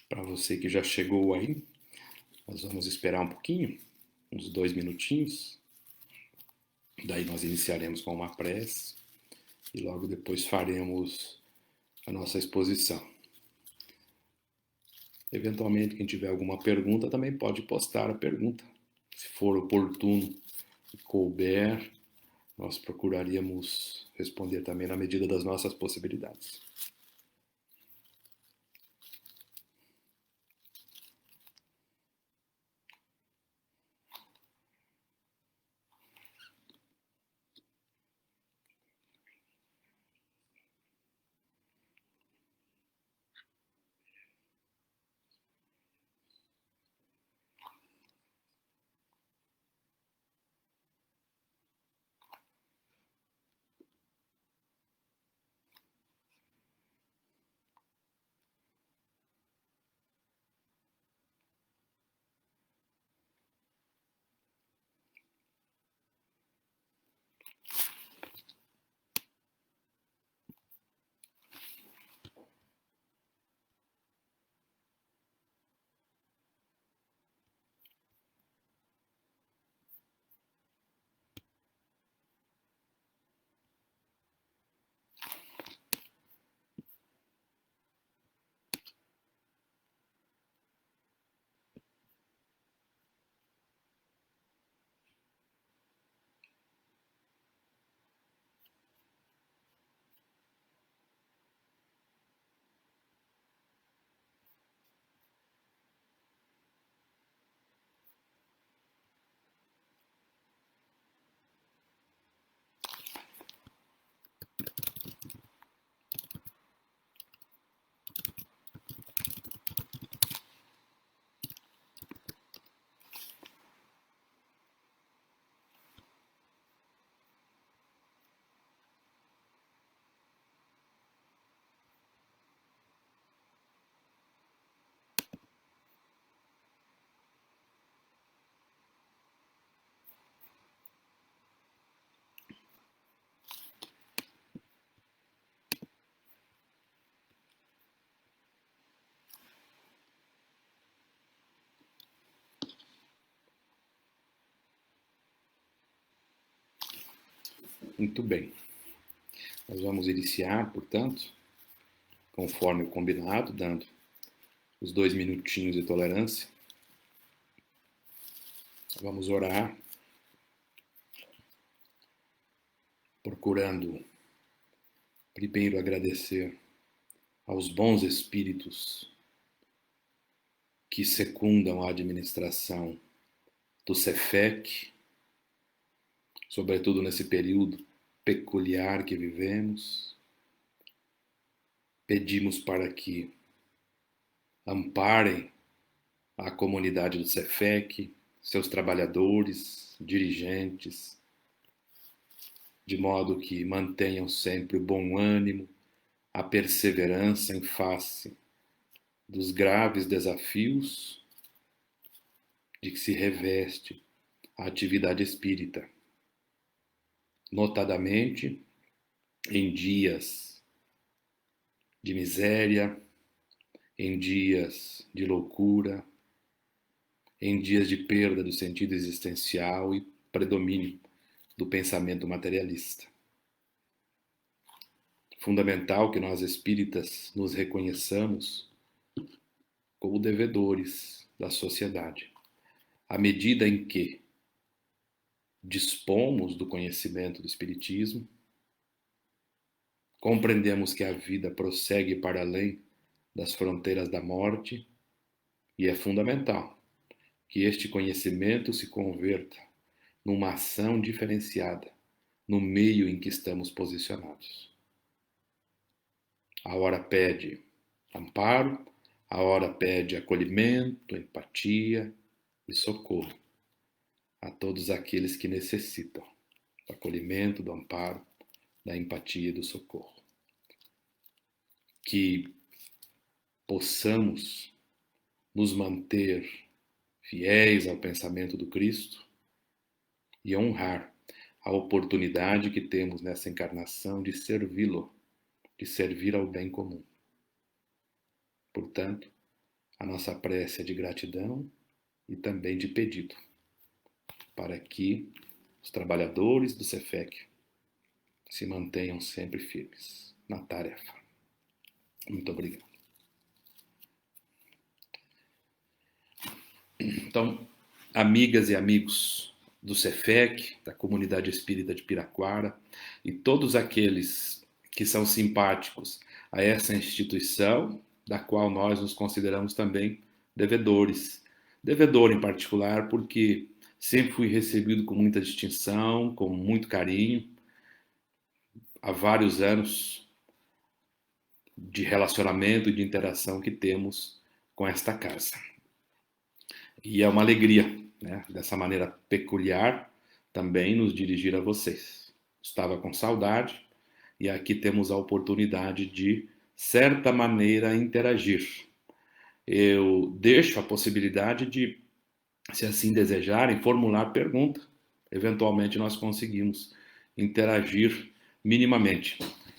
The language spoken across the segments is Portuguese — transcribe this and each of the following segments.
Para você que já chegou aí, nós vamos esperar um pouquinho, uns 2 minutinhos. Daí nós iniciaremos com uma prece e logo depois faremos a nossa exposição. Eventualmente, quem tiver alguma pergunta também pode postar a pergunta. Se for oportuno e couber, nós procuraríamos responder também na medida das nossas possibilidades. Muito bem. Nós vamos iniciar, portanto, conforme o combinado, dando os 2 minutinhos de tolerância. Vamos orar, procurando primeiro agradecer aos bons espíritos que secundam a administração do Cefec, sobretudo nesse período peculiar que vivemos. Pedimos para que amparem a comunidade do Cefec, seus trabalhadores, dirigentes, de modo que mantenham sempre o bom ânimo, a perseverança em face dos graves desafios de que se reveste a atividade espírita, notadamente em dias de miséria, em dias de loucura, em dias de perda do sentido existencial e predomínio do pensamento materialista. Fundamental que nós espíritas nos reconheçamos como devedores da sociedade, à medida em que dispomos do conhecimento do Espiritismo, compreendemos que a vida prossegue para além das fronteiras da morte e é fundamental que este conhecimento se converta numa ação diferenciada no meio em que estamos posicionados. A hora pede amparo, a hora pede acolhimento, empatia e socorro a todos aqueles que necessitam do acolhimento, do amparo, da empatia e do socorro. Que possamos nos manter fiéis ao pensamento do Cristo e honrar a oportunidade que temos nessa encarnação de servi-lo, de servir ao bem comum. Portanto, a nossa prece é de gratidão e também de pedido, para que os trabalhadores do Cefec se mantenham sempre firmes na tarefa. Muito obrigado. Então, amigas e amigos do Cefec, da Comunidade Espírita de Piraquara, e todos aqueles que são simpáticos a essa instituição, da qual nós nos consideramos também devedores. Devedor em particular, porque sempre fui recebido com muita distinção, com muito carinho, há vários anos de relacionamento e de interação que temos com esta casa. E é uma alegria, né, dessa maneira peculiar, também nos dirigir a vocês. Estava com saudade e aqui temos a oportunidade de, certa maneira, interagir. Eu deixo a possibilidade de, se assim desejarem, formular pergunta. Eventualmente nós conseguimos interagir minimamente.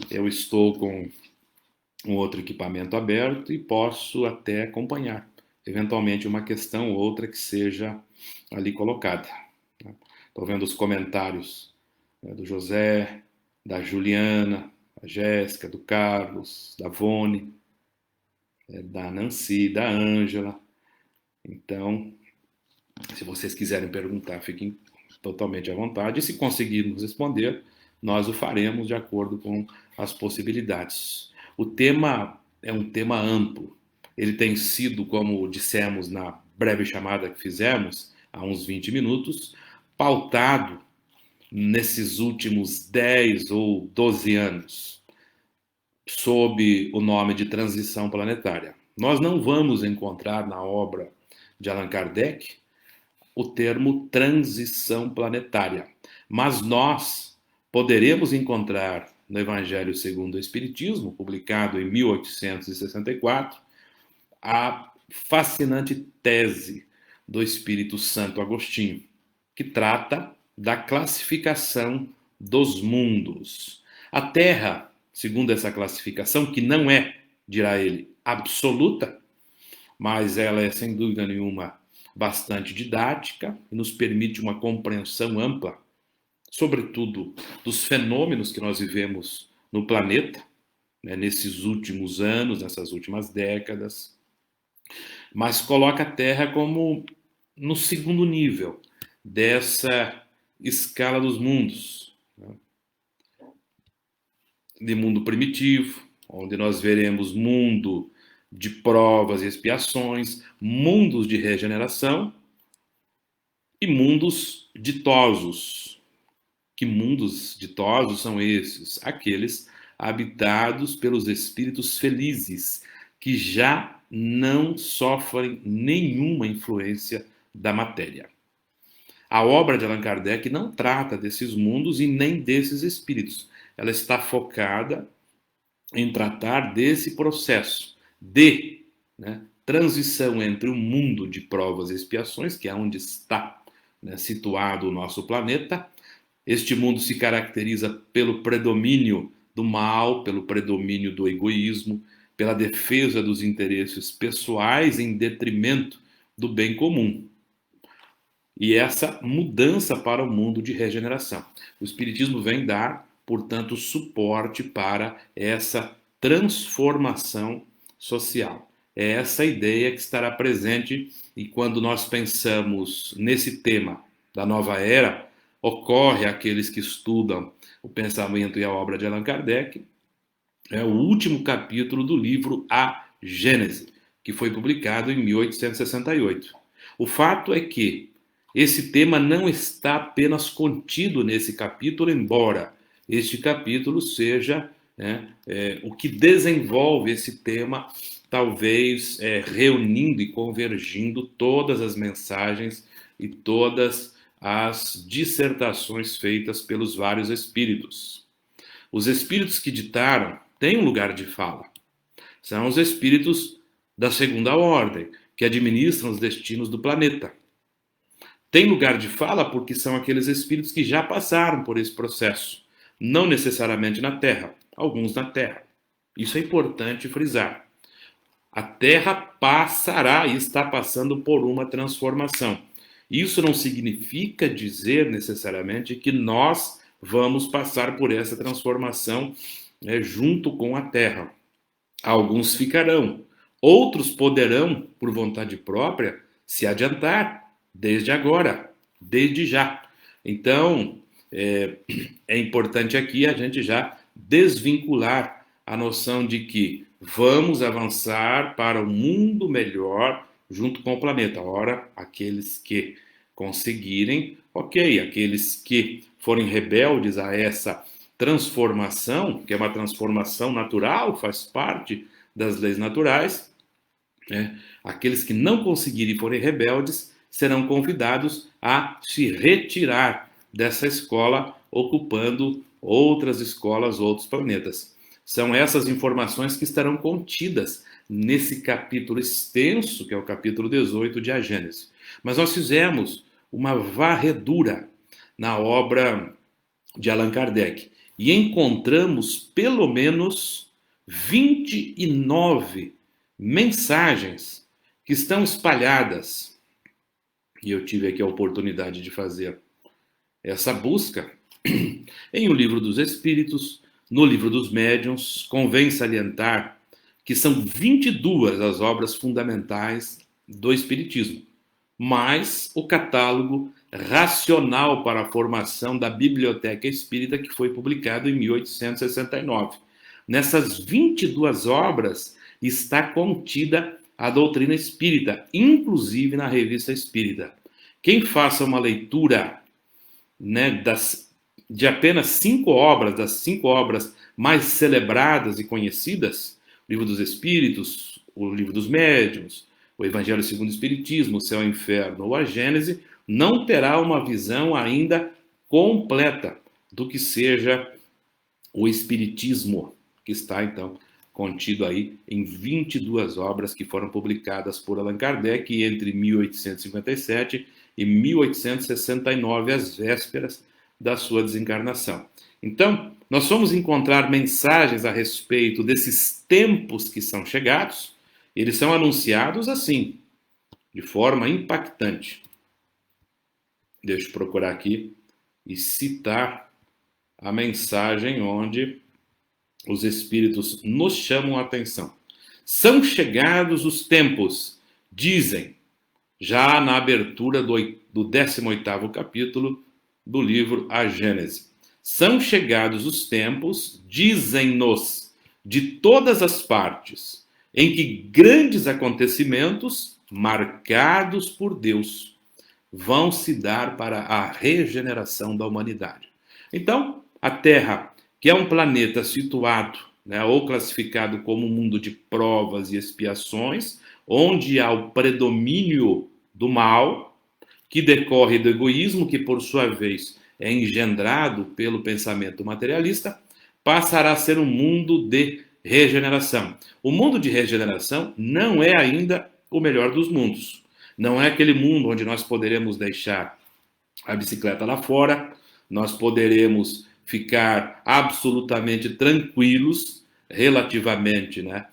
Eu estou com um outro equipamento aberto e posso até acompanhar, eventualmente, uma questão ou outra que seja ali colocada. Estou vendo os comentários, né, do José, da Juliana, da Jéssica, do Carlos, da Vone, da Nancy, da Ângela. Então, se vocês quiserem perguntar, fiquem totalmente à vontade. E se conseguirmos responder, nós o faremos de acordo com as possibilidades. O tema é um tema amplo. Ele tem sido, como dissemos na breve chamada que fizemos, há uns 20 minutos, pautado nesses últimos 10 ou 12 anos, sob o nome de transição planetária. Nós não vamos encontrar na obra de Allan Kardec o termo transição planetária, mas nós poderemos encontrar no Evangelho segundo o Espiritismo, publicado em 1864, a fascinante tese do Espírito Santo Agostinho, que trata da classificação dos mundos. A Terra, segundo essa classificação, que não é, dirá ele, absoluta, mas ela é, sem dúvida nenhuma, bastante didática e nos permite uma compreensão ampla, sobretudo dos fenômenos que nós vivemos no planeta, né, nesses últimos anos, nessas últimas décadas, mas coloca a Terra como no segundo nível dessa escala dos mundos, né? De mundo primitivo, onde nós veremos mundo de provas e expiações, mundos de regeneração e mundos ditosos. Que mundos ditosos são esses? Aqueles habitados pelos espíritos felizes, que já não sofrem nenhuma influência da matéria. A obra de Allan Kardec não trata desses mundos e nem desses espíritos. Ela está focada em tratar desse processo de, né, transição entre o mundo de provas e expiações, que é onde está, né, situado o nosso planeta. Este mundo se caracteriza pelo predomínio do mal, pelo predomínio do egoísmo, pela defesa dos interesses pessoais em detrimento do bem comum. E essa mudança para o mundo de regeneração. O Espiritismo vem dar, portanto, suporte para essa transformação social. É essa ideia que estará presente, e quando nós pensamos nesse tema da nova era, ocorre àqueles que estudam o pensamento e a obra de Allan Kardec, é o último capítulo do livro A Gênese, que foi publicado em 1868. O fato é que esse tema não está apenas contido nesse capítulo, embora este capítulo seja, né, o que desenvolve esse tema, talvez reunindo e convergindo todas as mensagens e todas as dissertações feitas pelos vários espíritos. Os espíritos que ditaram têm um lugar de fala. São os espíritos da segunda ordem, que administram os destinos do planeta. Tem lugar de fala porque são aqueles espíritos que já passaram por esse processo. Não necessariamente na Terra, alguns na Terra. Isso é importante frisar. A Terra passará e está passando por uma transformação. Isso não significa dizer necessariamente que nós vamos passar por essa transformação, junto com a Terra. Alguns ficarão, outros poderão, por vontade própria, se adiantar desde agora, desde já. Então, é importante aqui a gente já desvincular a noção de que vamos avançar para um mundo melhor junto com o planeta. Ora, aqueles que conseguirem, ok, aqueles que forem rebeldes a essa transformação, que é uma transformação natural, faz parte das leis naturais, né? Aqueles que não conseguirem e forem rebeldes serão convidados a se retirar dessa escola, ocupando outras escolas, outros planetas. São essas informações que estarão contidas nesse capítulo extenso, que é o capítulo 18 de A Gênese. Mas nós fizemos uma varredura na obra de Allan Kardec e encontramos pelo menos 29 mensagens que estão espalhadas. E eu tive aqui a oportunidade de fazer essa busca em O Livro dos Espíritos, no Livro dos Médiuns. Convém salientar que são 22 as obras fundamentais do Espiritismo, mais o catálogo racional para a formação da Biblioteca Espírita, que foi publicado em 1869. Nessas 22 obras está contida a doutrina espírita, inclusive na Revista Espírita. Quem faça uma leitura, né, de apenas 5 obras, das 5 obras mais celebradas e conhecidas, o Livro dos Espíritos, o Livro dos Médiuns, o Evangelho segundo o Espiritismo, o Céu e o Inferno ou a Gênese, não terá uma visão ainda completa do que seja o Espiritismo, que está, então, contido aí em 22 obras que foram publicadas por Allan Kardec entre 1857 e 1869, às vésperas da sua desencarnação. Então, nós vamos encontrar mensagens a respeito desses tempos que são chegados. Eles são anunciados assim, de forma impactante. Deixa eu procurar aqui e citar a mensagem onde os espíritos nos chamam a atenção. São chegados os tempos, dizem, já na abertura do 18º capítulo do livro A Gênese. São chegados os tempos, dizem-nos, de todas as partes, em que grandes acontecimentos, marcados por Deus, vão se dar para a regeneração da humanidade. Então, a Terra, que é um planeta situado, né, ou classificado como um mundo de provas e expiações, onde há o predomínio do mal, que decorre do egoísmo, que por sua vez é engendrado pelo pensamento materialista, passará a ser um mundo de regeneração. O mundo de regeneração não é ainda o melhor dos mundos. Não é aquele mundo onde nós poderemos deixar a bicicleta lá fora, nós poderemos ficar absolutamente tranquilos relativamente, né,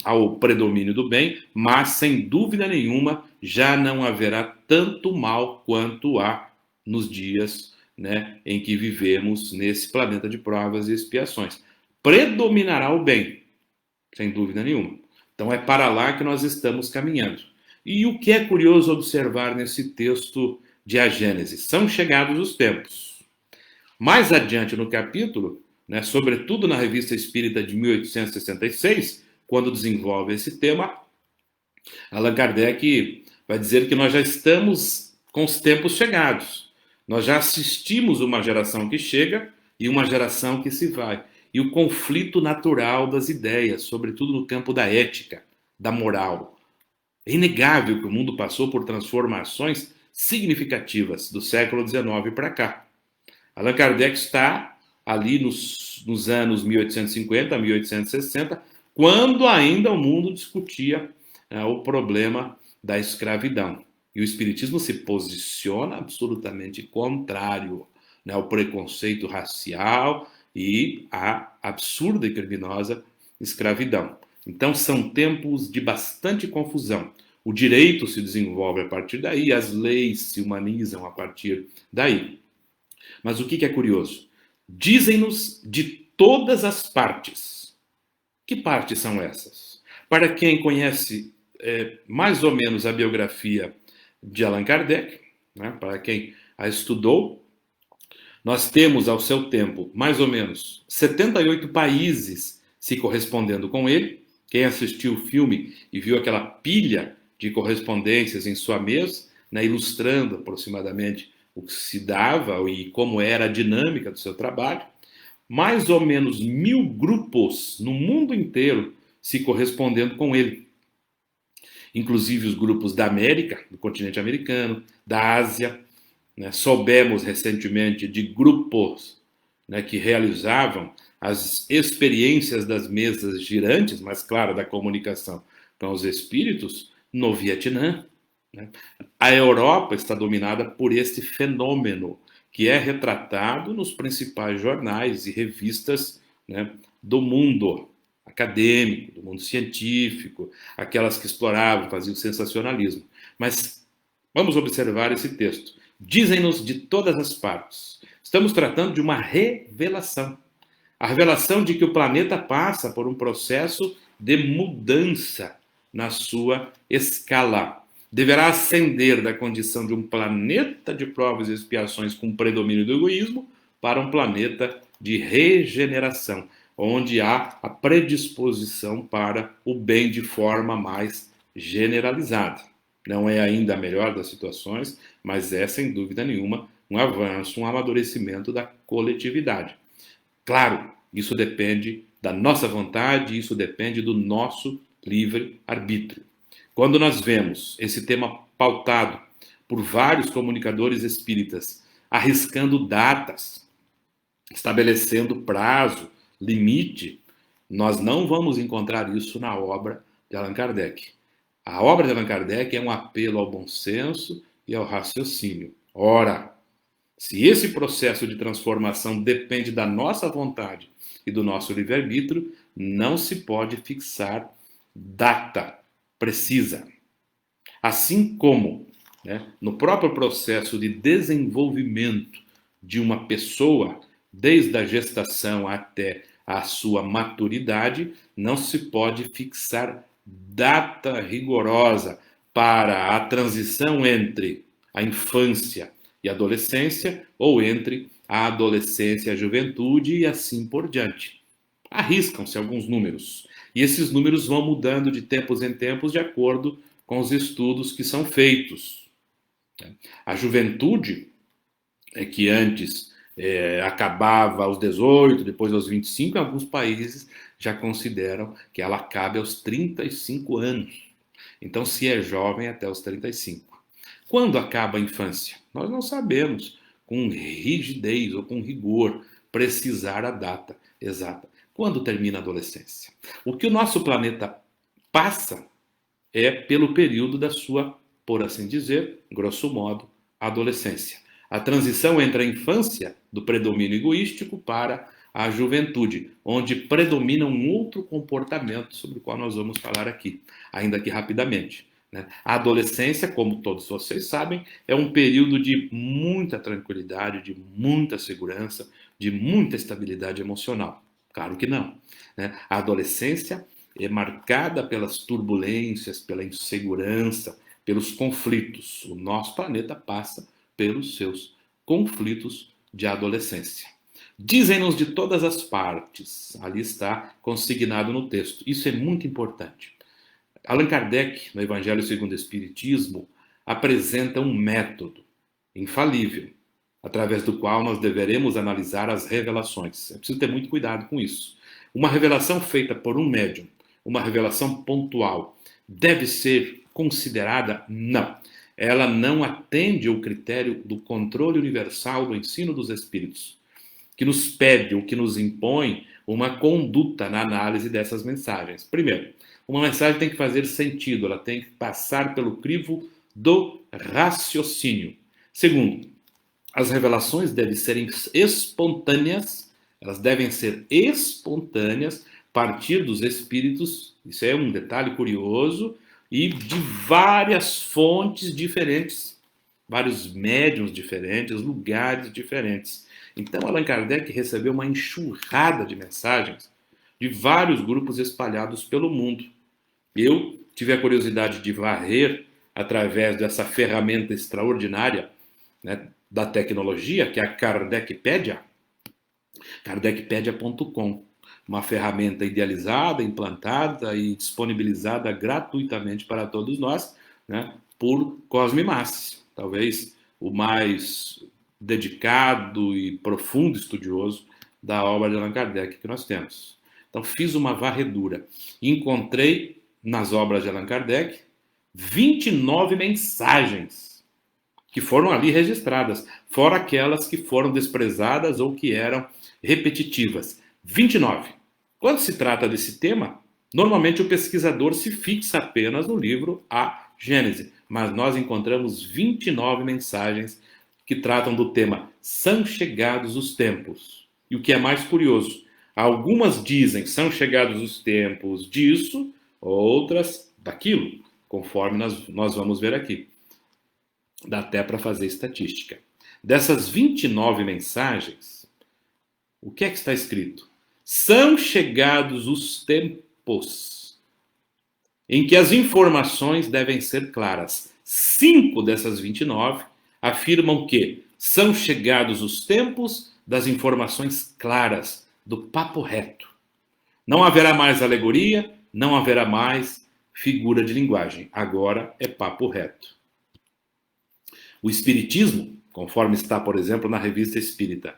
ao predomínio do bem, mas sem dúvida nenhuma já não haverá tanto mal quanto há nos dias, né, em que vivemos nesse planeta de provas e expiações. Predominará o bem, sem dúvida nenhuma. Então é para lá que nós estamos caminhando. E o que é curioso observar nesse texto de A Gênese? São chegados os tempos. Mais adiante no capítulo, né, sobretudo na Revista Espírita de 1866, quando desenvolve esse tema, Allan Kardec vai dizer que nós já estamos com os tempos chegados. Nós já assistimos uma geração que chega e uma geração que se vai. E o conflito natural das ideias, sobretudo no campo da ética, da moral. É inegável que o mundo passou por transformações significativas do século XIX para cá. Allan Kardec está ali nos anos 1850 a 1860, quando ainda o mundo discutia o problema da escravidão. E o Espiritismo se posiciona absolutamente contrário, né, ao preconceito racial e à absurda e criminosa escravidão. Então são tempos de bastante confusão. O direito se desenvolve a partir daí, as leis se humanizam a partir daí. Mas o que é curioso? Dizem-nos de todas as partes. Que partes são essas? Para quem conhece mais ou menos a biografia de Allan Kardec, né, para quem a estudou, nós temos ao seu tempo mais ou menos 78 países se correspondendo com ele. Quem assistiu o filme e viu aquela pilha de correspondências em sua mesa, né, ilustrando aproximadamente o que se dava e como era a dinâmica do seu trabalho, mais ou menos 1000 grupos no mundo inteiro se correspondendo com ele. Inclusive os grupos da América, do continente americano, da Ásia, né? Soubemos recentemente de grupos, né, que realizavam as experiências das mesas girantes, mas claro, da comunicação com os espíritos, no Vietnã. Né? A Europa está dominada por este fenômeno, que é retratado nos principais jornais e revistas, né, do mundo acadêmico, do mundo científico, aquelas que exploravam, faziam sensacionalismo. Mas vamos observar esse texto. Dizem-nos de todas as partes. Estamos tratando de uma revelação. A revelação de que o planeta passa por um processo de mudança na sua escala. Deverá ascender da condição de um planeta de provas e expiações com predomínio do egoísmo para um planeta de regeneração, onde há a predisposição para o bem de forma mais generalizada. Não é ainda a melhor das situações, mas é, sem dúvida nenhuma, um avanço, um amadurecimento da coletividade. Claro, isso depende da nossa vontade, isso depende do nosso livre-arbítrio. Quando nós vemos esse tema pautado por vários comunicadores espíritas, arriscando datas, estabelecendo prazo, limite, nós não vamos encontrar isso na obra de Allan Kardec. A obra de Allan Kardec é um apelo ao bom senso e ao raciocínio. Ora, se esse processo de transformação depende da nossa vontade e do nosso livre-arbítrio, não se pode fixar data precisa. Assim como, né, no próprio processo de desenvolvimento de uma pessoa, desde a gestação até a sua maturidade, não se pode fixar data rigorosa para a transição entre a infância e a adolescência, ou entre a adolescência e a juventude, e assim por diante. Arriscam-se alguns números. E esses números vão mudando de tempos em tempos de acordo com os estudos que são feitos. A juventude, que antes acabava aos 18, depois aos 25, em alguns países já consideram que ela acabe aos 35 anos. Então, se é jovem, até os 35. Quando acaba a infância? Nós não sabemos, com rigidez ou com rigor, precisar a data exata. Quando termina a adolescência? O que o nosso planeta passa é pelo período da sua, por assim dizer, grosso modo, adolescência. A transição entre a infância, do predomínio egoístico, para a juventude, onde predomina um outro comportamento sobre o qual nós vamos falar aqui, ainda que rapidamente. A adolescência, como todos vocês sabem, é um período de muita tranquilidade, de muita segurança, de muita estabilidade emocional. Claro que não. A adolescência é marcada pelas turbulências, pela insegurança, pelos conflitos. O nosso planeta passa pelos seus conflitos de adolescência. Dizem-nos de todas as partes, ali está consignado no texto. Isso é muito importante. Allan Kardec, no Evangelho segundo o Espiritismo, apresenta um método infalível, através do qual nós deveremos analisar as revelações. É preciso ter muito cuidado com isso. Uma revelação feita por um médium, uma revelação pontual, deve ser considerada? Não. Ela não atende ao critério do controle universal do ensino dos espíritos, que nos pede ou que nos impõe uma conduta na análise dessas mensagens. Primeiro, uma mensagem tem que fazer sentido, ela tem que passar pelo crivo do raciocínio. Segundo, as revelações devem ser espontâneas, elas devem ser espontâneas partir dos espíritos, isso é um detalhe curioso, e de várias fontes diferentes, vários médiuns diferentes, lugares diferentes. Então, Allan Kardec recebeu uma enxurrada de mensagens de vários grupos espalhados pelo mundo. Eu tive a curiosidade de varrer através dessa ferramenta extraordinária, né, da tecnologia, que é a Kardecpedia, kardecpedia.com, uma ferramenta idealizada, implantada e disponibilizada gratuitamente para todos nós, né, por Cosme Massi, talvez o mais dedicado e profundo estudioso da obra de Allan Kardec que nós temos. Então, fiz uma varredura e encontrei nas obras de Allan Kardec 29 mensagens que foram ali registradas, fora aquelas que foram desprezadas ou que eram repetitivas. 29. Quando se trata desse tema, normalmente o pesquisador se fixa apenas no livro A Gênese, mas nós encontramos 29 mensagens que tratam do tema São chegados os tempos. E o que é mais curioso, algumas dizem são chegados os tempos disso, outras daquilo, conforme nós vamos ver aqui. Dá até para fazer estatística. Dessas 29 mensagens, o que é que está escrito? São chegados os tempos em que as informações devem ser claras. 5 dessas 29 afirmam que são chegados os tempos das informações claras, do papo reto. Não haverá mais alegoria, não haverá mais figura de linguagem. Agora é papo reto. O Espiritismo, conforme está, por exemplo, na Revista Espírita,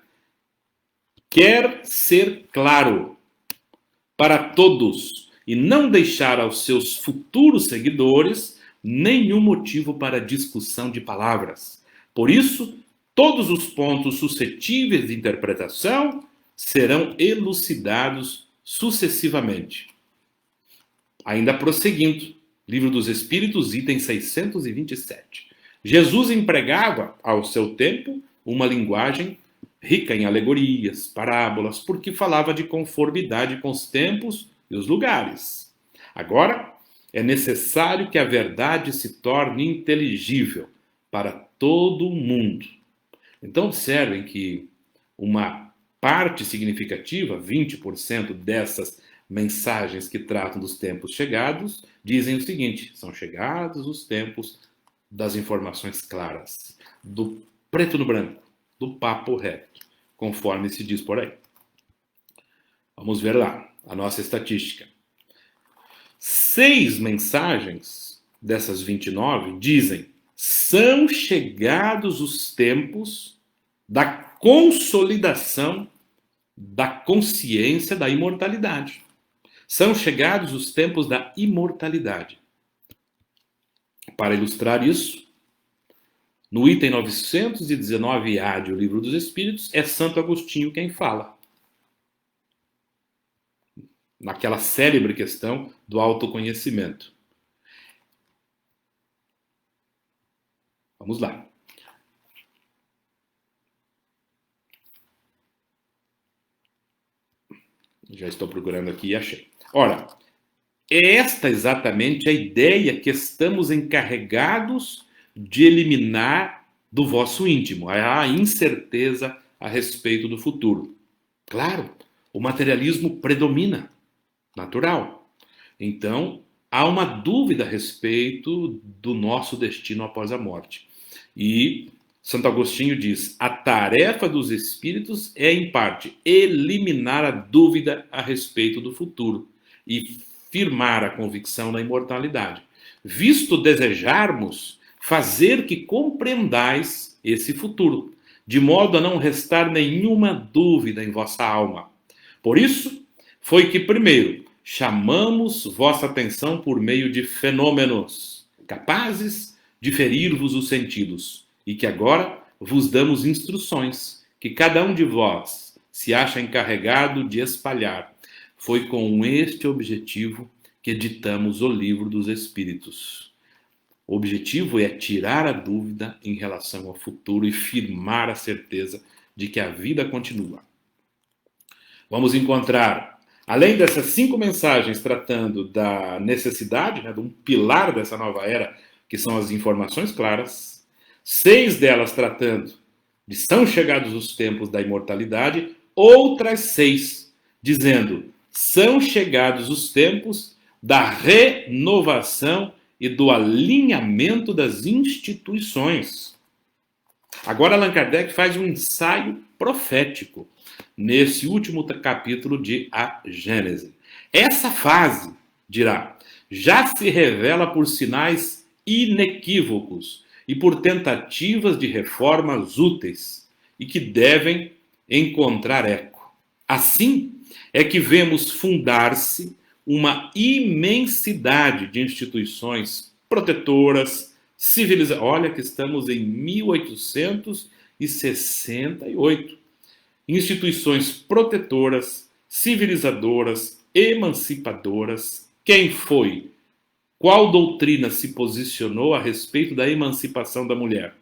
quer ser claro para todos e não deixar aos seus futuros seguidores nenhum motivo para discussão de palavras. Por isso, todos os pontos suscetíveis de interpretação serão elucidados sucessivamente. Ainda prosseguindo, Livro dos Espíritos, item 627. Jesus empregava, ao seu tempo, uma linguagem rica em alegorias, parábolas, porque falava de conformidade com os tempos e os lugares. Agora, é necessário que a verdade se torne inteligível para todo o mundo. Então, observem que uma parte significativa, 20% dessas mensagens que tratam dos tempos chegados, dizem o seguinte: são chegados os tempos das informações claras, do preto no branco, do papo reto, conforme se diz por aí. Vamos ver lá a nossa estatística. 6 mensagens dessas 29 dizem: são chegados os tempos da consolidação da consciência da imortalidade. São chegados os tempos da imortalidade. Para ilustrar isso, no item 919A de O Livro dos Espíritos, é Santo Agostinho quem fala. Naquela célebre questão do autoconhecimento. Vamos lá. Já estou procurando aqui e achei. Ora, é esta exatamente a ideia que estamos encarregados de eliminar do vosso íntimo, a incerteza a respeito do futuro. Claro, o materialismo predomina, natural. Então, há uma dúvida a respeito do nosso destino após a morte. E Santo Agostinho diz: a tarefa dos espíritos é, em parte, eliminar a dúvida a respeito do futuro e firmar a convicção da imortalidade, visto desejarmos fazer que compreendais esse futuro, de modo a não restar nenhuma dúvida em vossa alma. Por isso, foi que, primeiro, chamamos vossa atenção por meio de fenômenos capazes de ferir-vos os sentidos, e que agora vos damos instruções que cada um de vós se acha encarregado de espalhar. Foi com este objetivo que editamos o Livro dos Espíritos. O objetivo é tirar a dúvida em relação ao futuro e firmar a certeza de que a vida continua. Vamos encontrar Além dessas 5 mensagens tratando da necessidade, né, de um pilar dessa nova era, que são as informações claras, 6 delas tratando de são chegados os tempos da imortalidade, outras 6 dizendo são chegados os tempos da renovação e do alinhamento das instituições. Agora Allan Kardec faz um ensaio profético nesse último capítulo de A Gênese. Essa fase, dirá, já se revela por sinais inequívocos e por tentativas de reformas úteis e que devem encontrar eco. Assim é que vemos fundar-se uma imensidade de instituições protetoras, civilizadas. Olha que estamos em 1868. Instituições protetoras, civilizadoras, emancipadoras. Quem foi? Qual doutrina se posicionou a respeito da emancipação da mulher?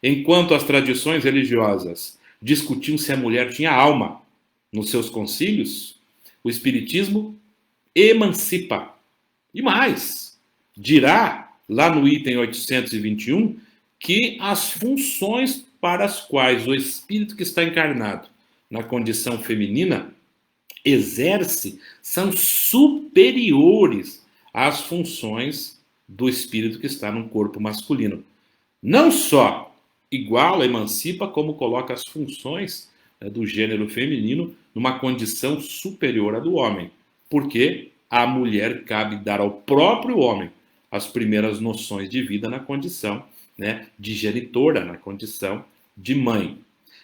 Enquanto as tradições religiosas discutiam se a mulher tinha alma nos seus concílios, o Espiritismo emancipa. E mais, dirá lá no item 821 que as funções para as quais o espírito que está encarnado na condição feminina exerce são superiores às funções do espírito que está no corpo masculino. Não só iguala, emancipa, como coloca as funções do gênero feminino numa condição superior à do homem. Porque a mulher cabe dar ao próprio homem as primeiras noções de vida na condição, né, de genitora, na condição de mãe.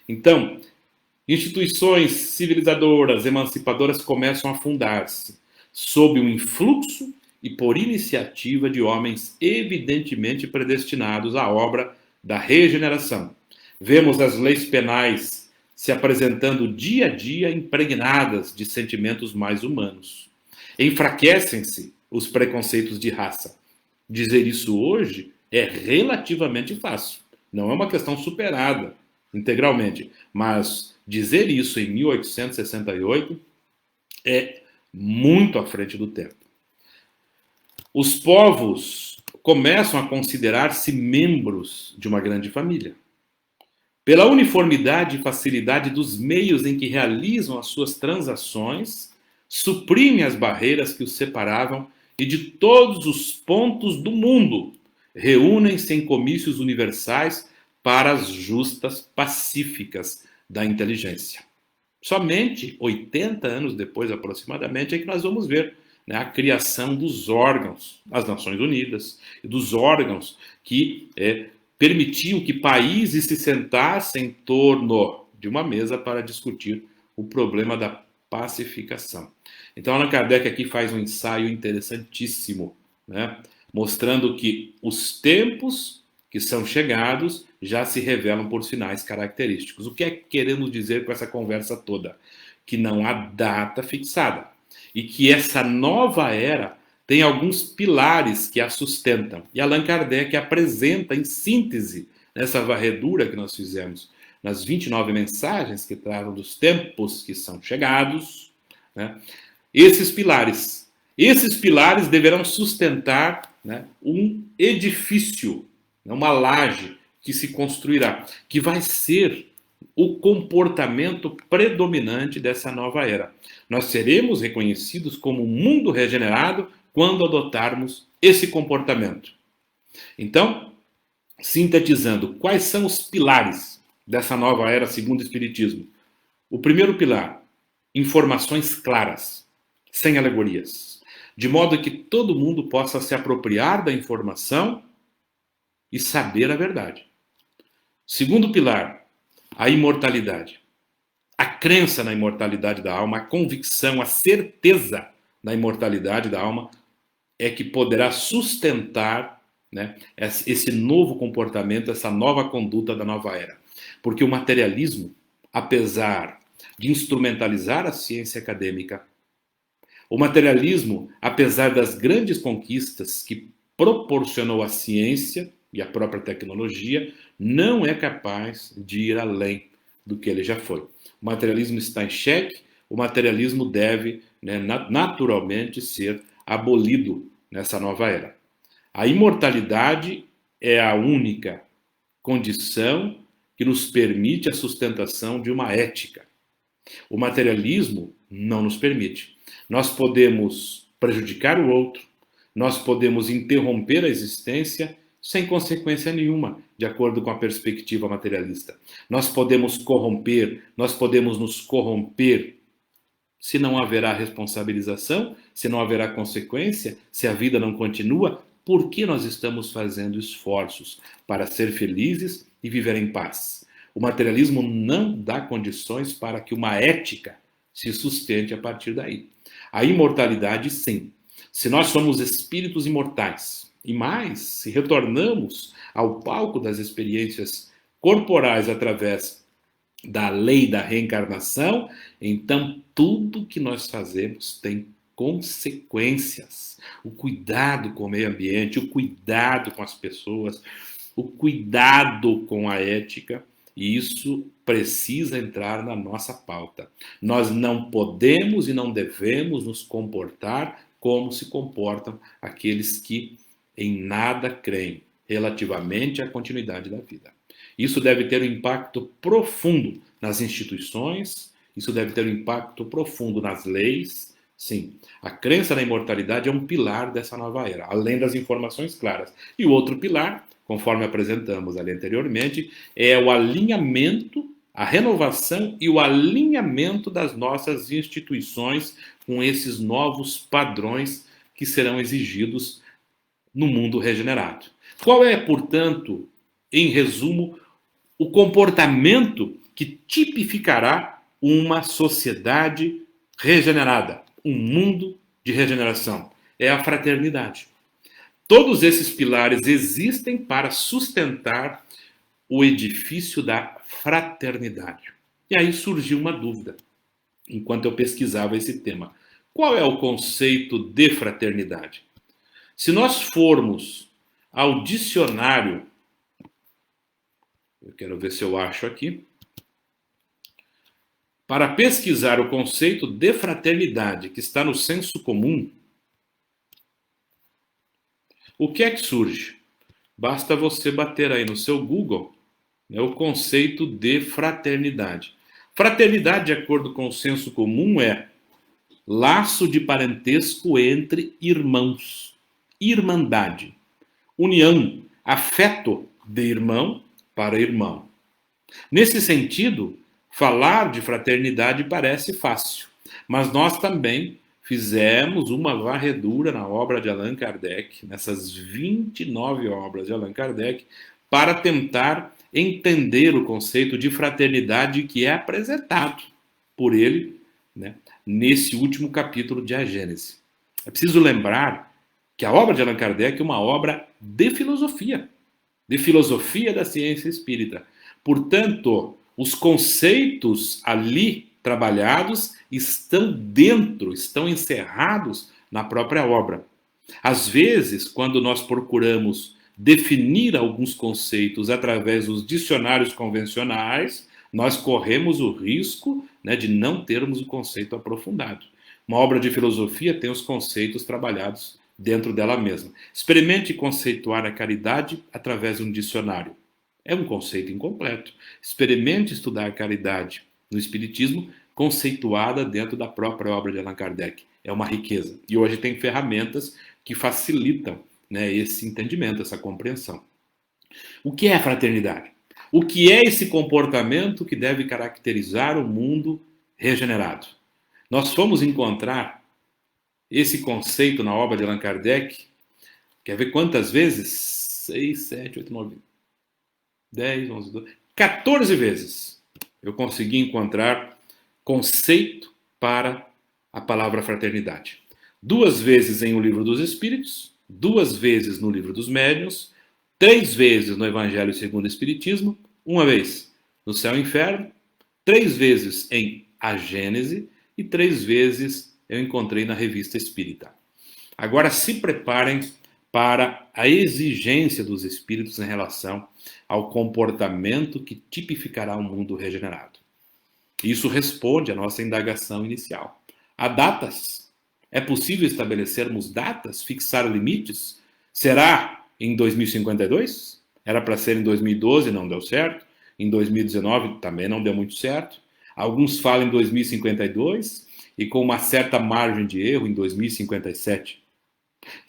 Então, instituições civilizadoras, emancipadoras começam a fundar-se sob o influxo e por iniciativa de homens evidentemente predestinados à obra da regeneração. Vemos as leis penais se apresentando dia a dia impregnadas de sentimentos mais humanos. Enfraquecem-se os preconceitos de raça. Dizer isso hoje é relativamente fácil. Não é uma questão superada integralmente, mas dizer isso em 1868 é muito à frente do tempo. Os povos começam a considerar-se membros de uma grande família. Pela uniformidade e facilidade dos meios em que realizam as suas transações, suprimem as barreiras que os separavam e de todos os pontos do mundo reúnem-se em comícios universais para as justas pacíficas da inteligência. Somente 80 anos depois, aproximadamente, é que nós vamos ver, né, a criação dos órgãos das Nações Unidas, e dos órgãos que permitiam que países se sentassem em torno de uma mesa para discutir o problema da pacificação. Então, Allan Kardec aqui faz um ensaio interessantíssimo, né, mostrando que os tempos que são chegados já se revelam por sinais característicos. O que é que queremos dizer com essa conversa toda? Que não há data fixada e que essa nova era tem alguns pilares que a sustentam. E Allan Kardec apresenta em síntese, nessa varredura que nós fizemos, nas 29 mensagens que tratam dos tempos que são chegados, né, esses pilares. Esses pilares deverão sustentar, né, um edifício, uma laje que se construirá, que vai ser o comportamento predominante dessa nova era. Nós seremos reconhecidos como um mundo regenerado quando adotarmos esse comportamento. Então, sintetizando, quais são os pilares dessa nova era segundo o Espiritismo? O primeiro pilar, informações claras, sem alegorias, de modo que todo mundo possa se apropriar da informação e saber a verdade. Segundo pilar, a imortalidade. A crença na imortalidade da alma, a convicção, a certeza da imortalidade da alma é que poderá sustentar, né, esse novo comportamento, essa nova conduta da nova era. Porque o materialismo, apesar de instrumentalizar a ciência acadêmica, o materialismo, apesar das grandes conquistas que proporcionou a ciência e a própria tecnologia, não é capaz de ir além do que ele já foi. O materialismo está em xeque, o materialismo deve, né, naturalmente ser abolido nessa nova era. A imortalidade é a única condição que nos permite a sustentação de uma ética. O materialismo não nos permite. Nós podemos prejudicar o outro, nós podemos interromper a existência sem consequência nenhuma, de acordo com a perspectiva materialista. Nós podemos corromper, nós podemos nos corromper se não haverá responsabilização, se não haverá consequência, se a vida não continua. Por que nós estamos fazendo esforços para ser felizes e viver em paz? O materialismo não dá condições para que uma ética se sustente a partir daí. A imortalidade, sim. Se nós somos espíritos imortais, e mais, se retornamos ao palco das experiências corporais através da lei da reencarnação, então tudo que nós fazemos tem consequências. O cuidado com o meio ambiente, o cuidado com as pessoas, o cuidado com a ética, e isso precisa entrar na nossa pauta. Nós não podemos e não devemos nos comportar como se comportam aqueles que em nada creem relativamente à continuidade da vida. Isso deve ter um impacto profundo nas instituições, isso deve ter um impacto profundo nas leis. Sim, a crença na imortalidade é um pilar dessa nova era, além das informações claras. E o outro pilar, conforme apresentamos ali anteriormente, é o alinhamento, a renovação e o alinhamento das nossas instituições com esses novos padrões que serão exigidos no mundo regenerado. Qual é, portanto, em resumo, o comportamento que tipificará uma sociedade regenerada, um mundo de regeneração? É a fraternidade. Todos esses pilares existem para sustentar o edifício da fraternidade. E aí surgiu uma dúvida, enquanto eu pesquisava esse tema. Qual é o conceito de fraternidade? Se nós formos ao dicionário, eu quero ver se eu acho aqui, para pesquisar o conceito de fraternidade que está no senso comum, o que é que surge? Basta você bater aí no seu Google, né, o conceito de fraternidade. Fraternidade, de acordo com o senso comum, é laço de parentesco entre irmãos, irmandade, união, afeto de irmão para irmão. Nesse sentido, falar de fraternidade parece fácil, mas nós também fizemos uma varredura na obra de Allan Kardec, nessas 29 obras de Allan Kardec, para tentar entender o conceito de fraternidade que é apresentado por ele, né, nesse último capítulo de A Gênese. É preciso lembrar que a obra de Allan Kardec é uma obra de filosofia da ciência espírita. Portanto, os conceitos ali trabalhados estão encerrados na própria obra. Às vezes, quando nós procuramos definir alguns conceitos através dos dicionários convencionais, nós corremos o risco, né, de não termos o conceito aprofundado. Uma obra de filosofia tem os conceitos trabalhados dentro dela mesma. Experimente conceituar a caridade através de um dicionário. É um conceito incompleto. Experimente estudar a caridade no Espiritismo, conceituada dentro da própria obra de Allan Kardec. É uma riqueza. E hoje tem ferramentas que facilitam, né, esse entendimento, essa compreensão. O que é a fraternidade? O que é esse comportamento que deve caracterizar o mundo regenerado? Nós fomos encontrar esse conceito na obra de Allan Kardec, quer ver quantas vezes? 6, 7, 8, 9, 10, 11, 12, 14 vezes eu consegui encontrar conceito para a palavra fraternidade. 2 vezes em O Livro dos Espíritos, 2 vezes no Livro dos Médiuns, 3 vezes no Evangelho segundo o Espiritismo, 1 vez no Céu e Inferno, 3 vezes em A Gênese e 3 vezes eu encontrei na Revista Espírita. Agora se preparem para a exigência dos espíritos em relação ao comportamento que tipificará o mundo regenerado. Isso responde à nossa indagação inicial. Há datas É possível estabelecermos datas, fixar limites? Será em 2052? Era para ser em 2012, não deu certo. Em 2019 também não deu muito certo. Alguns falam em 2052 e com uma certa margem de erro em 2057.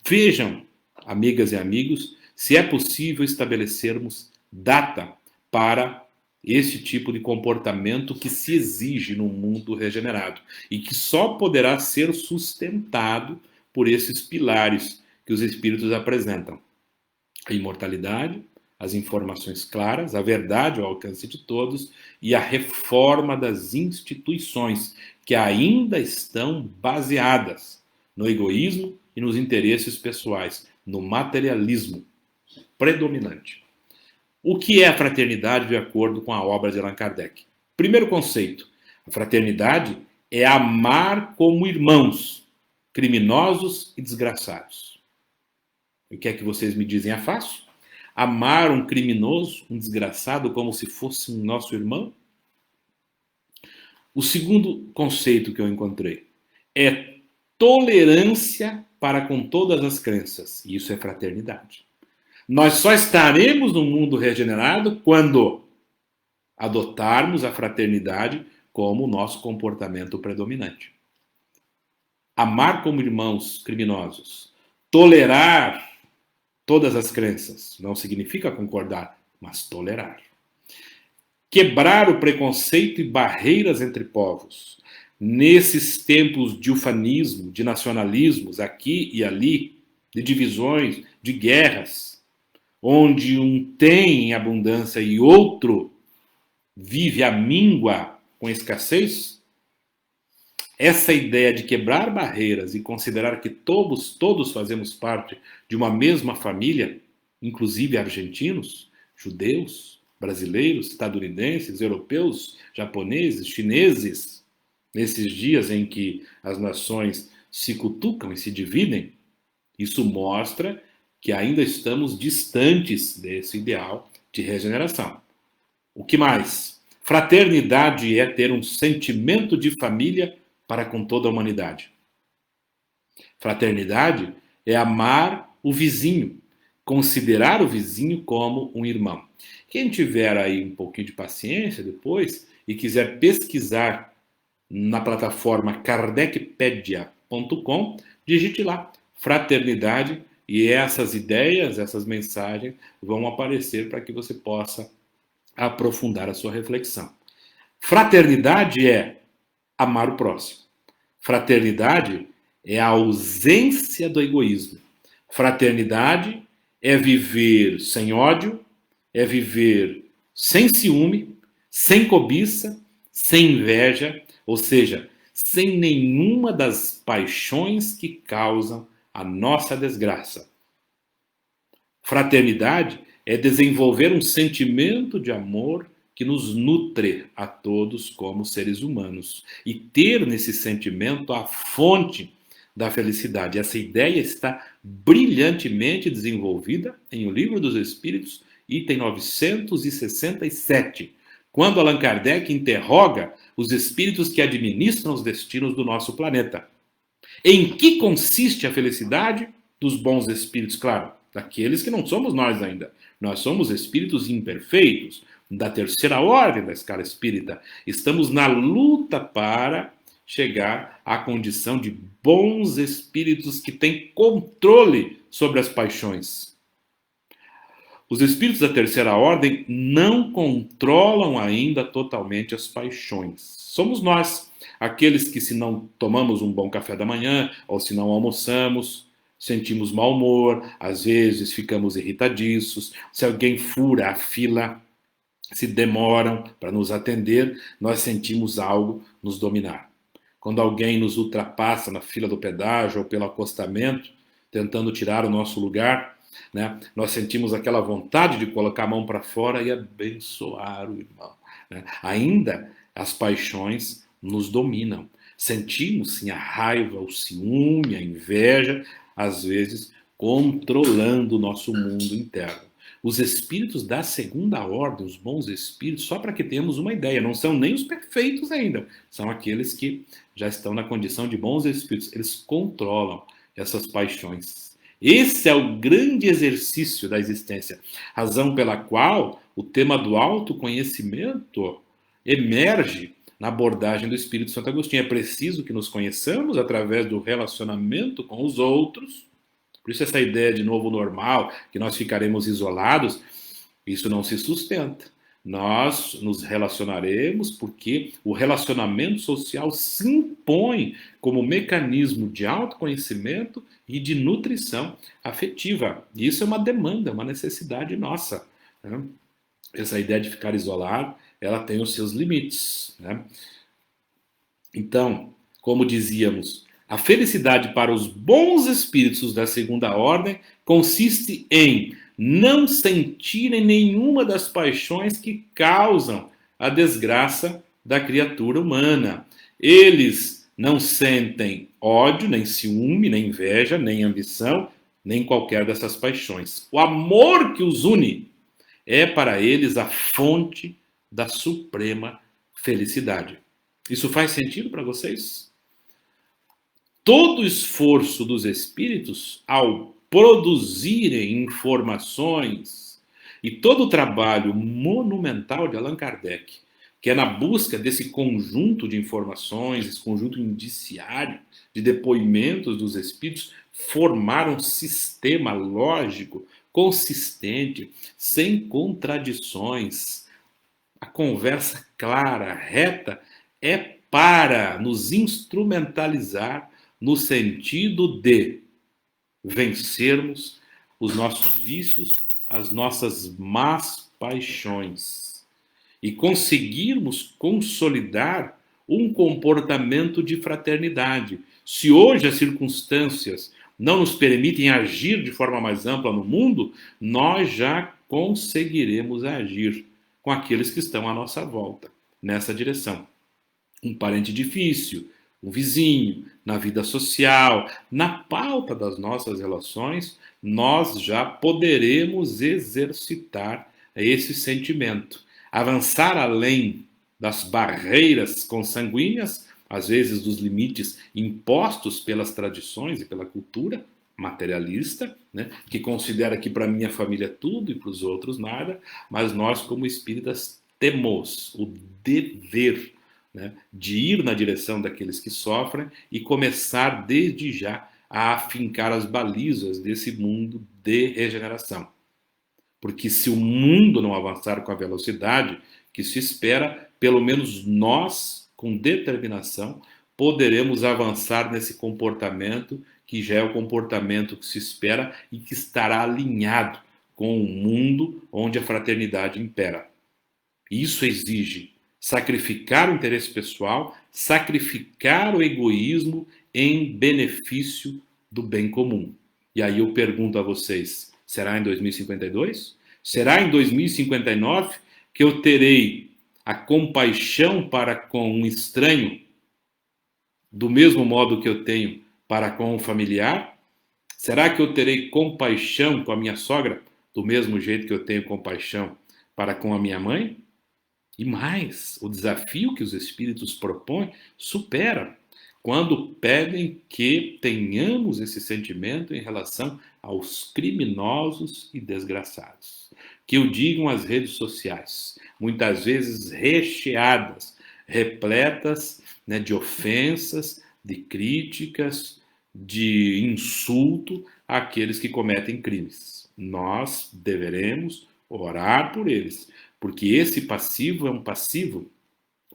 Vejam, amigas e amigos, se é possível estabelecermos data para esse tipo de comportamento que se exige no mundo regenerado e que só poderá ser sustentado por esses pilares que os espíritos apresentam: a imortalidade, as informações claras, a verdade ao alcance de todos e a reforma das instituições que ainda estão baseadas no egoísmo e nos interesses pessoais, no materialismo predominante. O que é a fraternidade de acordo com a obra de Allan Kardec? Primeiro conceito: a fraternidade é amar como irmãos, criminosos e desgraçados. O que é que vocês me dizem? É fácil? Amar um criminoso, um desgraçado, como se fosse um nosso irmão? O segundo conceito que eu encontrei é tolerância para com todas as crenças. E isso é fraternidade. Nós só estaremos no mundo regenerado quando adotarmos a fraternidade como o nosso comportamento predominante. Amar como irmãos criminosos, tolerar todas as crenças, não significa concordar, mas tolerar. Quebrar o preconceito e barreiras entre povos. Nesses tempos de ufanismo, de nacionalismos, aqui e ali, de divisões, de guerras, onde um tem em abundância e outro vive à míngua com escassez, essa ideia de quebrar barreiras e considerar que todos fazemos parte de uma mesma família, inclusive argentinos, judeus, brasileiros, estadunidenses, europeus, japoneses, chineses, nesses dias em que as nações se cutucam e se dividem, isso mostra que ainda estamos distantes desse ideal de regeneração. O que mais? Fraternidade é ter um sentimento de família para com toda a humanidade. Fraternidade é amar o vizinho, considerar o vizinho como um irmão. Quem tiver aí um pouquinho de paciência depois e quiser pesquisar na plataforma kardecpedia.com, digite lá fraternidade e essas ideias, essas mensagens vão aparecer para que você possa aprofundar a sua reflexão. Fraternidade é amar o próximo. Fraternidade é a ausência do egoísmo. Fraternidade é viver sem ódio, é viver sem ciúme, sem cobiça, sem inveja, ou seja, sem nenhuma das paixões que causam a nossa desgraça. Fraternidade é desenvolver um sentimento de amor que nos nutre a todos como seres humanos e ter nesse sentimento a fonte da felicidade. Essa ideia está brilhantemente desenvolvida em O Livro dos Espíritos, item 967, quando Allan Kardec interroga os espíritos que administram os destinos do nosso planeta. Em que consiste a felicidade dos bons espíritos? Claro, daqueles que não somos nós ainda. Nós somos espíritos imperfeitos, da terceira ordem da escala espírita. Estamos na luta para chegar à condição de bons espíritos que têm controle sobre as paixões. Os espíritos da terceira ordem não controlam ainda totalmente as paixões. Somos nós, aqueles que, se não tomamos um bom café da manhã ou se não almoçamos, sentimos mau humor, às vezes ficamos irritadiços, se alguém fura a fila, se demoram para nos atender, nós sentimos algo nos dominar. Quando alguém nos ultrapassa na fila do pedágio ou pelo acostamento, tentando tirar o nosso lugar, né, nós sentimos aquela vontade de colocar a mão para fora e abençoar o irmão. Né? Ainda as paixões nos dominam. Sentimos sim a raiva, o ciúme, a inveja, às vezes controlando o nosso mundo interno. Os espíritos da segunda ordem, os bons espíritos, só para que tenhamos uma ideia, não são nem os perfeitos ainda, são aqueles que já estão na condição de bons espíritos, eles controlam essas paixões. Esse é o grande exercício da existência, razão pela qual o tema do autoconhecimento emerge na abordagem do Espírito Santo Agostinho. É preciso que nos conheçamos através do relacionamento com os outros. Por isso essa ideia de novo normal, que nós ficaremos isolados, isso não se sustenta. Nós nos relacionaremos porque o relacionamento social se impõe como mecanismo de autoconhecimento e de nutrição afetiva. E isso é uma demanda, uma necessidade nossa, né? Essa ideia de ficar isolado, ela tem os seus limites, né? Então, como dizíamos, a felicidade para os bons espíritos da segunda ordem consiste em não sentirem nenhuma das paixões que causam a desgraça da criatura humana. Eles não sentem ódio, nem ciúme, nem inveja, nem ambição, nem qualquer dessas paixões. O amor que os une é para eles a fonte da suprema felicidade. Isso faz sentido para vocês? Todo o esforço dos espíritos ao produzirem informações e todo o trabalho monumental de Allan Kardec, que é na busca desse conjunto de informações, esse conjunto indiciário de depoimentos dos espíritos, formar um sistema lógico, consistente, sem contradições. A conversa clara, reta, é para nos instrumentalizar no sentido de vencermos os nossos vícios, as nossas más paixões e conseguirmos consolidar um comportamento de fraternidade. Se hoje as circunstâncias não nos permitem agir de forma mais ampla no mundo, nós já conseguiremos agir com aqueles que estão à nossa volta, nessa direção. Um parente difícil, um vizinho, na vida social, na pauta das nossas relações, nós já poderemos exercitar esse sentimento, avançar além das barreiras consanguíneas, às vezes dos limites impostos pelas tradições e pela cultura materialista, né, que considera que para minha família tudo e para os outros nada, mas nós como espíritas temos o dever, né, de ir na direção daqueles que sofrem e começar desde já a afincar as balizas desse mundo de regeneração. Porque se o mundo não avançar com a velocidade que se espera, pelo menos nós, com determinação, poderemos avançar nesse comportamento que já é o comportamento que se espera e que estará alinhado com o mundo onde a fraternidade impera. Isso exige sacrificar o interesse pessoal, sacrificar o egoísmo em benefício do bem comum. E aí eu pergunto a vocês, será em 2052? Será em 2059 que eu terei a compaixão para com um estranho do mesmo modo que eu tenho para com um familiar? Será que eu terei compaixão com a minha sogra do mesmo jeito que eu tenho compaixão para com a minha mãe? E mais, o desafio que os espíritos propõem supera quando pedem que tenhamos esse sentimento em relação aos criminosos e desgraçados. Que o digam as redes sociais, muitas vezes recheadas, repletas, né, de ofensas, de críticas, de insulto àqueles que cometem crimes. Nós deveremos orar por eles, porque esse passivo é um passivo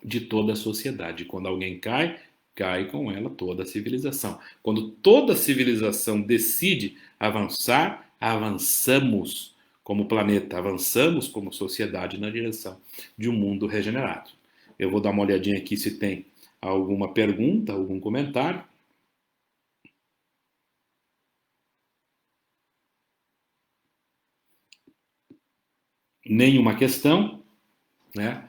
de toda a sociedade. Quando alguém cai, cai com ela toda a civilização. Quando toda a civilização decide avançar, avançamos como planeta, avançamos como sociedade na direção de um mundo regenerado. Eu vou dar uma olhadinha aqui se tem alguma pergunta, algum comentário. Nenhuma questão, né,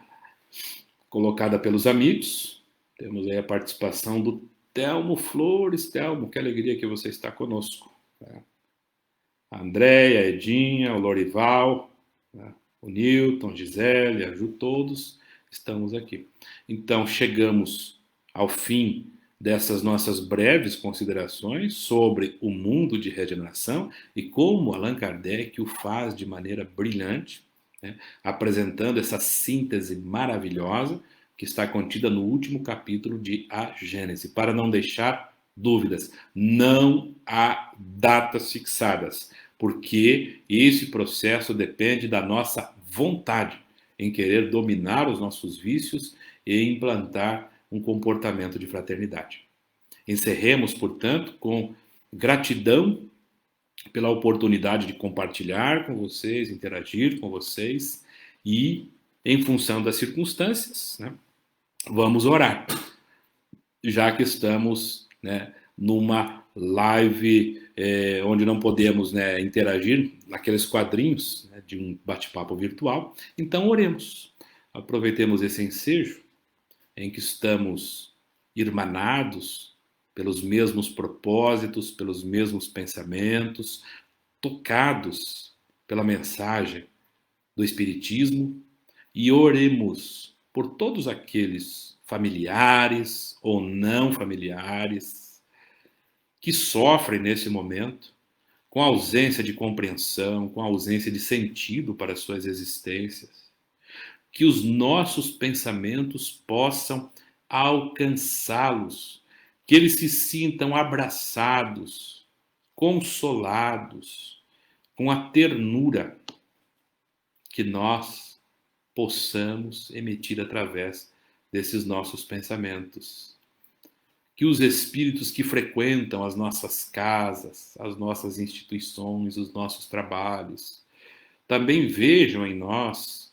colocada pelos amigos. Temos aí a participação do Telmo Flores. Telmo, que alegria que você está conosco. A Andréia, a Edinha, o Lorival, né? O Newton, Gisele, a Ju, todos estamos aqui. Então, chegamos ao fim dessas nossas breves considerações sobre o mundo de regeneração e como Allan Kardec o faz de maneira brilhante, né? Apresentando essa síntese maravilhosa que está contida no último capítulo de A Gênese, para não deixar dúvidas. Não há datas fixadas, porque esse processo depende da nossa vontade em querer dominar os nossos vícios e implantar um comportamento de fraternidade. Encerremos, portanto, com gratidão pela oportunidade de compartilhar com vocês, interagir com vocês e, em função das circunstâncias, né, vamos orar, já que estamos, né, numa live onde não podemos, né, interagir naqueles quadrinhos, né, de um bate-papo virtual. Então, oremos. Aproveitemos esse ensejo em que estamos irmanados pelos mesmos propósitos, pelos mesmos pensamentos, tocados pela mensagem do Espiritismo, e oremos por todos aqueles familiares ou não familiares que sofrem nesse momento com a ausência de compreensão, com a ausência de sentido para suas existências. Que os nossos pensamentos possam alcançá-los, que eles se sintam abraçados, consolados, com a ternura que nós possamos emitir através desses nossos pensamentos. Que os espíritos que frequentam as nossas casas, as nossas instituições, os nossos trabalhos, também vejam em nós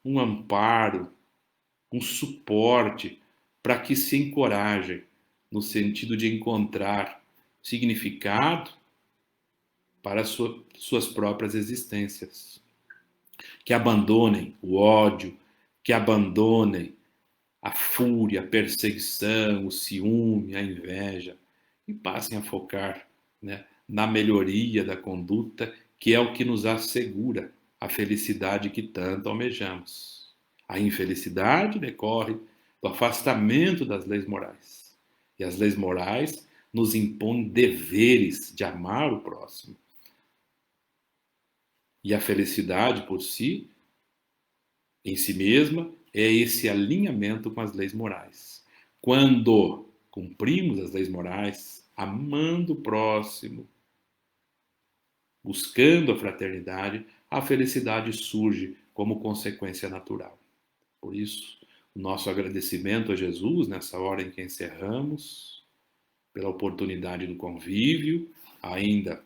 um amparo, um suporte para que se encorajem no sentido de encontrar significado para suas próprias existências. Que abandonem o ódio, que abandonem a fúria, a perseguição, o ciúme, a inveja e passem a focar, né, na melhoria da conduta, que é o que nos assegura a felicidade que tanto almejamos. A infelicidade decorre do afastamento das leis morais. E as leis morais nos impõem deveres de amar o próximo. E a felicidade por si, em si mesma, é esse alinhamento com as leis morais. Quando cumprimos as leis morais, amando o próximo, buscando a fraternidade, a felicidade surge como consequência natural. Por isso, o nosso agradecimento a Jesus, nessa hora em que encerramos, pela oportunidade do convívio, ainda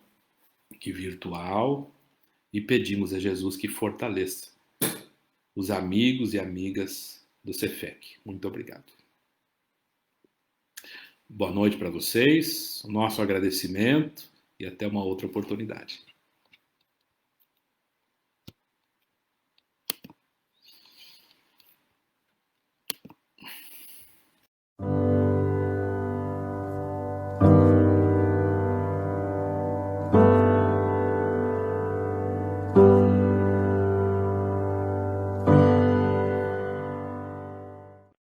que virtual, e pedimos a Jesus que fortaleça os amigos e amigas do Cefec. Muito obrigado. Boa noite para vocês, o nosso agradecimento e até uma outra oportunidade.